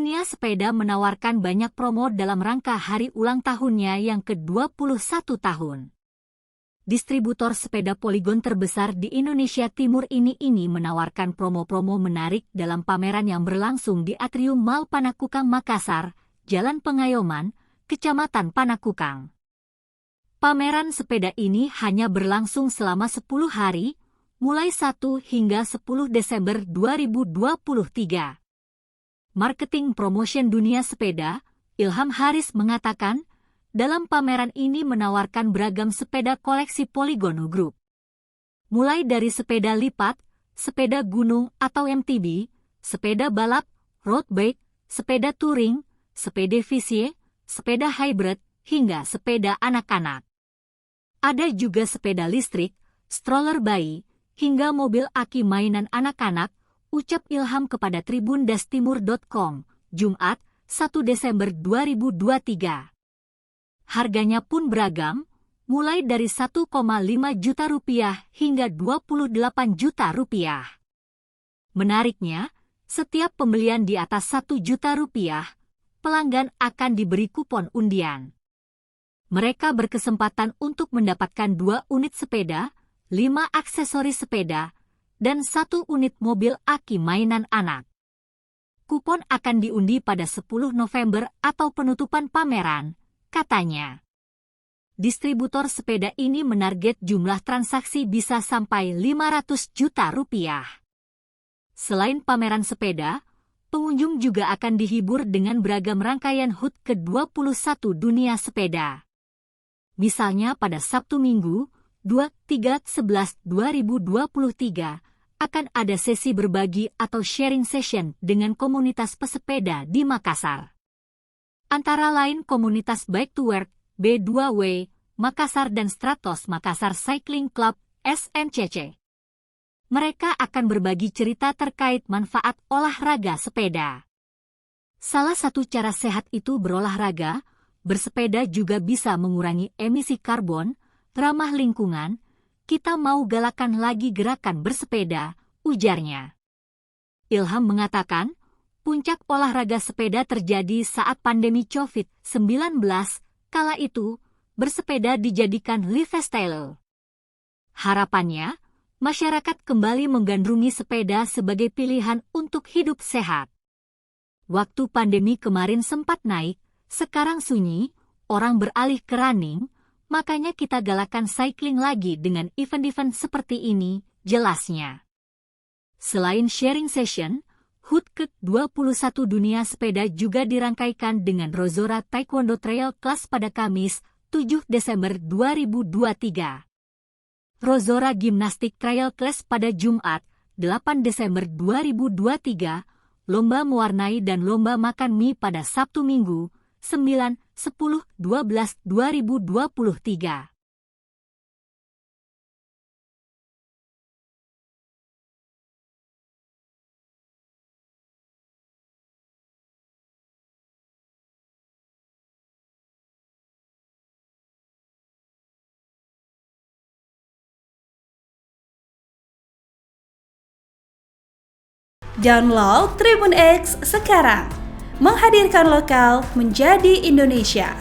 Dunia Sepeda menawarkan banyak promo dalam rangka hari ulang tahunnya yang ke-21 tahun. Distributor sepeda Polygon terbesar di Indonesia Timur ini menawarkan promo-promo menarik dalam pameran yang berlangsung di Atrium Mall Panakukang Makassar, Jalan Pengayoman, Kecamatan Panakukang. Pameran sepeda ini hanya berlangsung selama 10 hari, mulai 1 hingga 10 Desember 2023. Marketing Promotion Dunia Sepeda, Ilham Haris mengatakan, dalam pameran ini menawarkan beragam sepeda koleksi Polygon Group. Mulai dari sepeda lipat, sepeda gunung atau MTB, sepeda balap, road bike, sepeda touring, sepeda VC, sepeda hybrid, hingga sepeda anak-anak. Ada juga sepeda listrik, stroller bayi, hingga mobil aki mainan anak-anak, ucap Ilham kepada tribundastimur.com, Jumat, 1 Desember 2023. Harganya pun beragam, mulai dari 1,5 juta rupiah hingga 28 juta rupiah. Menariknya, setiap pembelian di atas 1 juta rupiah, pelanggan akan diberi kupon undian. Mereka berkesempatan untuk mendapatkan 2 unit sepeda, 5 aksesoris sepeda, dan 1 unit mobil aki mainan anak. Kupon akan diundi pada 10 November atau penutupan pameran, katanya. Distributor sepeda ini menarget jumlah transaksi bisa sampai 500 juta rupiah. Selain pameran sepeda, pengunjung juga akan dihibur dengan beragam rangkaian HUT ke-21 Dunia Sepeda. Misalnya pada Sabtu Minggu, 23/11/2023, akan ada sesi berbagi atau sharing session dengan komunitas pesepeda di Makassar. Antara lain komunitas Bike to Work, B2W, Makassar dan Stratos Makassar Cycling Club, SMCC. Mereka akan berbagi cerita terkait manfaat olahraga sepeda. Salah satu cara sehat itu berolahraga, bersepeda juga bisa mengurangi emisi karbon, ramah lingkungan. Kita mau galakan lagi gerakan bersepeda, ujarnya. Ilham mengatakan, puncak olahraga sepeda terjadi saat pandemi COVID-19, kala itu, bersepeda dijadikan lifestyle. Harapannya, masyarakat kembali menggandrungi sepeda sebagai pilihan untuk hidup sehat. Waktu pandemi kemarin sempat naik, sekarang sunyi, orang beralih ke running, makanya kita galakan cycling lagi dengan event-event seperti ini, jelasnya. Selain sharing session, HUT ke-21 Dunia Sepeda juga dirangkaikan dengan Rozora Taekwondo Trail Class pada Kamis, 7 Desember 2023. Rozora Gimnastik Trail Class pada Jumat, 8 Desember 2023, lomba mewarnai dan lomba makan mie pada Sabtu Minggu, 9, 10, 12, 2023. Download Tribun X sekarang, menghadirkan lokal menjadi Indonesia.